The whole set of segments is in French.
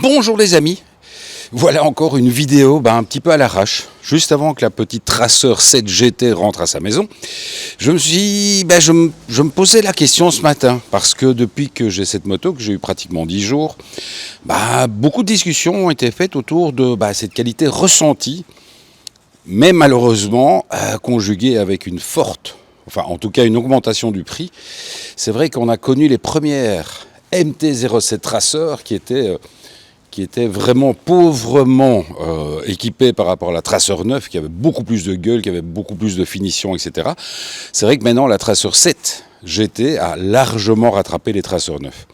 Bonjour les amis, voilà encore une vidéo un petit peu à l'arrache. Juste avant que la petite Tracer 7 GT rentre à sa maison, je me posais la question ce matin, parce que depuis que j'ai cette moto, que j'ai eu pratiquement 10 jours, beaucoup de discussions ont été faites autour de cette qualité ressentie, mais malheureusement conjuguée avec une forte, en tout cas une augmentation du prix. C'est vrai qu'on a connu les premières MT-07 Tracer qui étaient vraiment pauvrement équipées par rapport à la Tracer 9, qui avait beaucoup plus de gueule, qui avait beaucoup plus de finition, etc. C'est vrai que maintenant la Tracer 7 GT a largement rattrapé les Tracer 9.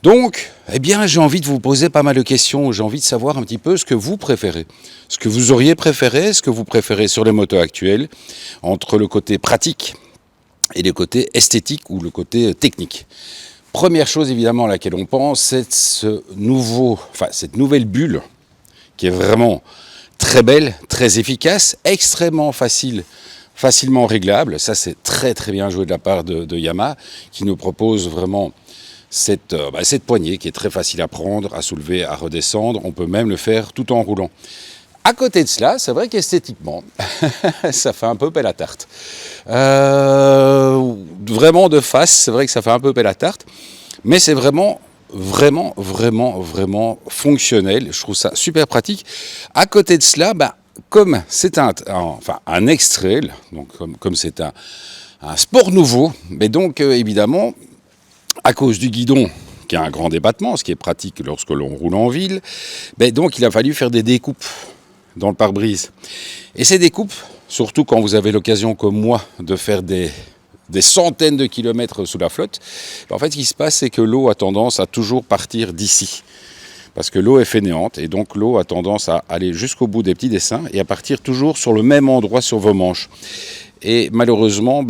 Donc, j'ai envie de vous poser pas mal de questions. J'ai envie de savoir un petit peu ce que vous préférez. Ce que vous auriez préféré, ce que vous préférez sur les motos actuelles, entre le côté pratique et le côté esthétique ou le côté technique. Première chose évidemment à laquelle on pense, c'est cette nouvelle bulle qui est vraiment très belle, très efficace, extrêmement facilement réglable. Ça c'est très très bien joué de la part de Yamaha qui nous propose vraiment cette poignée qui est très facile à prendre, à soulever, à redescendre. On peut même le faire tout en roulant. À côté de cela, c'est vrai qu'esthétiquement, ça fait un peu pelle à tarte. Vraiment de face, c'est vrai que ça fait un peu pelle à tarte, mais c'est vraiment fonctionnel. Je trouve ça super pratique. À côté de cela, comme c'est un X-Trail, donc comme c'est un sport nouveau, mais donc évidemment, à cause du guidon, qui a un grand débattement, ce qui est pratique lorsque l'on roule en ville, donc il a fallu faire des découpes dans le pare-brise. Et ces découpes, surtout quand vous avez l'occasion comme moi de faire des centaines de kilomètres sous la flotte, en fait ce qui se passe c'est que l'eau a tendance à toujours partir d'ici. Parce que l'eau est fainéante et donc l'eau a tendance à aller jusqu'au bout des petits dessins et à partir toujours sur le même endroit sur vos manches. Et malheureusement,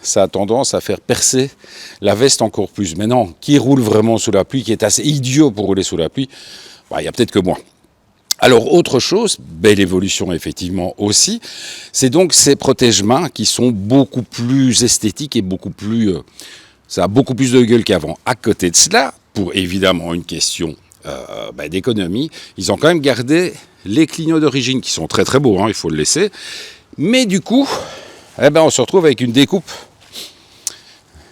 ça a tendance à faire percer la veste encore plus. Maintenant, qui roule vraiment sous la pluie, qui est assez idiot pour rouler sous la pluie, il y a peut-être que moi. Alors autre chose, belle évolution effectivement aussi, c'est donc ces protège-mains qui sont beaucoup plus esthétiques et ça a beaucoup plus de gueule qu'avant. À côté de cela, pour évidemment une question d'économie, ils ont quand même gardé les clignots d'origine qui sont très très beaux, il faut le laisser. Mais du coup, on se retrouve avec une découpe.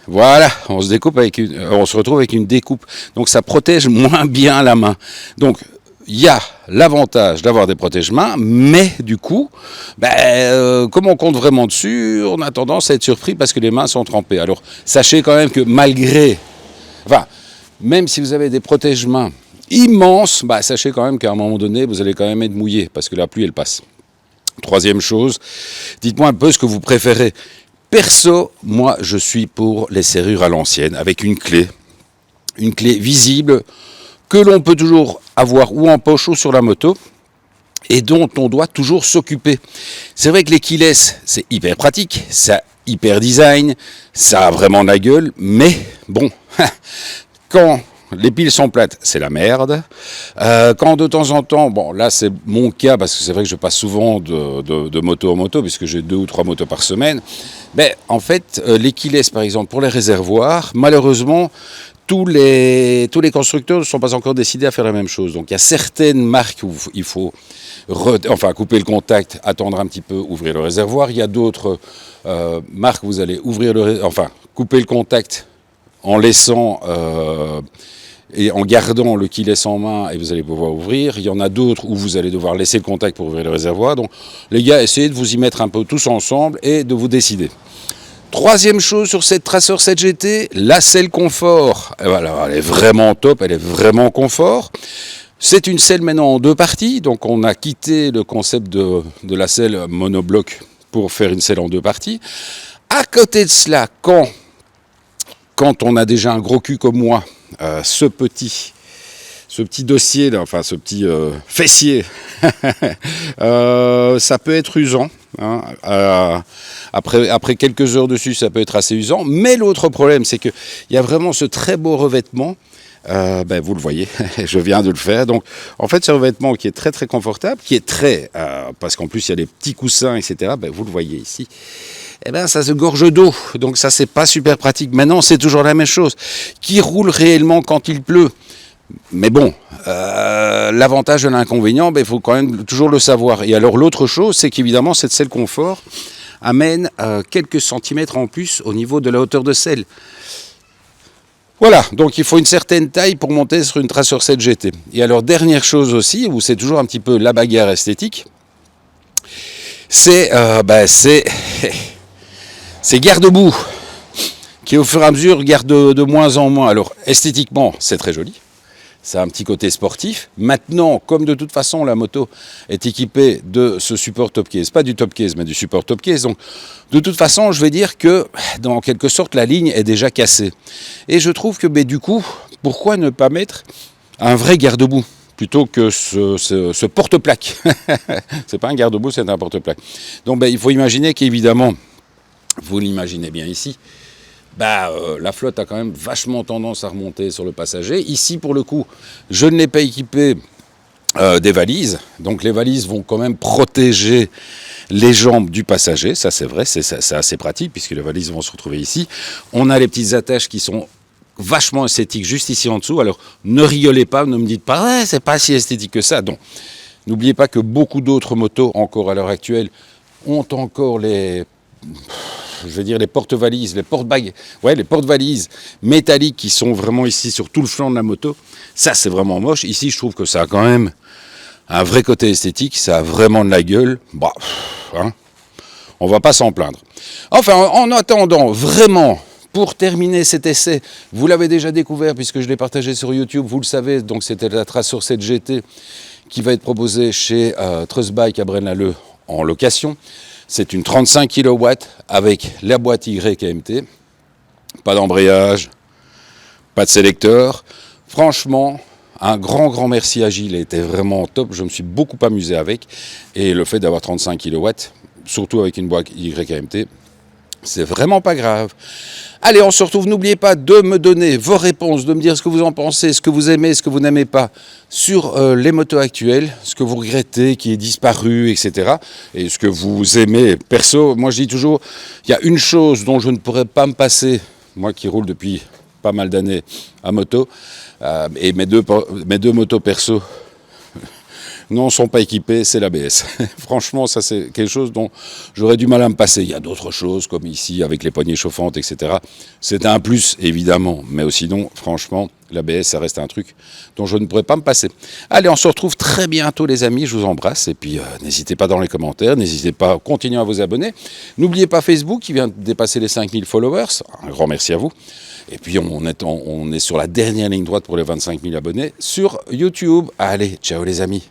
Voilà, on se retrouve avec une découpe. Donc ça protège moins bien la main. Donc il y a l'avantage d'avoir des protège-mains, mais du coup, comme on compte vraiment dessus, on a tendance à être surpris parce que les mains sont trempées. Alors, sachez quand même que même si vous avez des protège-mains immenses, sachez quand même qu'à un moment donné, vous allez quand même être mouillé parce que la pluie, elle passe. Troisième chose, dites-moi un peu ce que vous préférez. Perso, moi, je suis pour les serrures à l'ancienne, avec une clé visible, que l'on peut toujours avoir ou en poche ou sur la moto et dont on doit toujours s'occuper. C'est vrai que les keyless, c'est hyper pratique, ça hyper design, ça a vraiment de la gueule, mais bon, quand les piles sont plates, c'est la merde. Quand de temps en temps, là c'est mon cas parce que c'est vrai que je passe souvent de moto en moto puisque j'ai 2 ou 3 motos par semaine. En fait, les keyless par exemple pour les réservoirs, malheureusement, tous les constructeurs ne sont pas encore décidés à faire la même chose. Donc il y a certaines marques où il faut couper le contact, attendre un petit peu, ouvrir le réservoir. Il y a d'autres marques où vous allez couper le contact en laissant et en gardant le keyless en main et vous allez pouvoir ouvrir. Il y en a d'autres où vous allez devoir laisser le contact pour ouvrir le réservoir. Donc les gars, essayez de vous y mettre un peu tous ensemble et de vous décider. Troisième chose sur cette Tracer 7 GT, la selle confort. Alors, elle est vraiment top, elle est vraiment confort. C'est une selle maintenant en 2 parties, donc on a quitté le concept de la selle monobloc pour faire une selle en 2 parties. À côté de cela, quand on a déjà un gros cul comme moi, ce petit dossier, là, ce petit fessier, ça peut être usant. Après quelques heures dessus, ça peut être assez usant. Mais l'autre problème, c'est qu'il y a vraiment ce très beau revêtement. Vous le voyez, je viens de le faire. Donc, en fait, ce revêtement qui est très très confortable, qui est parce qu'en plus il y a des petits coussins, etc. Vous le voyez ici. Ça se gorge d'eau. Donc ça, c'est pas super pratique. Maintenant, c'est toujours la même chose. Qui roule réellement quand il pleut? Mais bon, l'avantage et l'inconvénient, il faut quand même toujours le savoir. Et alors l'autre chose, c'est qu'évidemment, cette selle confort amène quelques centimètres en plus au niveau de la hauteur de selle. Voilà, donc il faut une certaine taille pour monter sur une Tracer 7 GT. Et alors dernière chose aussi, où c'est toujours un petit peu la bagarre esthétique, c'est ces garde-boue qui au fur et à mesure gardent de moins en moins. Alors esthétiquement, c'est très joli. Ça a un petit côté sportif. Maintenant, comme de toute façon la moto est équipée de ce support top case, pas du top case, mais du support top case, donc de toute façon, je vais dire que dans quelque sorte la ligne est déjà cassée. Et je trouve que du coup, pourquoi ne pas mettre un vrai garde-boue plutôt que ce porte-plaque. C'est pas un garde-boue, c'est un porte-plaque. Donc il faut imaginer qu'évidemment, vous l'imaginez bien ici, la flotte a quand même vachement tendance à remonter sur le passager. Ici, pour le coup, je ne l'ai pas équipé des valises. Donc les valises vont quand même protéger les jambes du passager. Ça, c'est vrai, c'est assez pratique puisque les valises vont se retrouver ici. On a les petites attaches qui sont vachement esthétiques juste ici en dessous. Alors ne rigolez pas, ne me dites pas c'est pas si esthétique que ça. Donc n'oubliez pas que beaucoup d'autres motos, encore à l'heure actuelle, ont encore les porte-valises, les porte-bags, les porte-valises métalliques qui sont vraiment ici sur tout le flanc de la moto. Ça, c'est vraiment moche. Ici, je trouve que ça a quand même un vrai côté esthétique. Ça a vraiment de la gueule. On va pas s'en plaindre. Enfin, en attendant, vraiment, pour terminer cet essai, vous l'avez déjà découvert puisque je l'ai partagé sur YouTube, vous le savez, donc c'était la Tracer 7 GT qui va être proposée chez Trustbike à Braine-l'Alleud en location. C'est une 35 kW avec la boîte YMT, pas d'embrayage, pas de sélecteur. Franchement, un grand merci à Gilles, il était vraiment top, je me suis beaucoup amusé avec. Et le fait d'avoir 35 kW, surtout avec une boîte YMT, c'est vraiment pas grave. Allez, on se retrouve. N'oubliez pas de me donner vos réponses, de me dire ce que vous en pensez, ce que vous aimez, ce que vous n'aimez pas sur les motos actuelles, ce que vous regrettez qui est disparu, etc. Et ce que vous aimez. Perso, moi je dis toujours, il y a une chose dont je ne pourrais pas me passer, moi qui roule depuis pas mal d'années à moto, et mes deux motos perso ne sont pas équipés, c'est l'ABS. Franchement, ça c'est quelque chose dont j'aurais du mal à me passer. Il y a d'autres choses, comme ici, avec les poignées chauffantes, etc. C'est un plus, évidemment, mais sinon, franchement, l'ABS, ça reste un truc dont je ne pourrais pas me passer. Allez, on se retrouve très bientôt, les amis, je vous embrasse, et puis n'hésitez pas dans les commentaires, n'hésitez pas à continuer à vous abonner. N'oubliez pas Facebook, qui vient de dépasser les 5000 followers, un grand merci à vous. Et puis on est sur la dernière ligne droite pour les 25 000 abonnés sur YouTube. Allez, ciao les amis.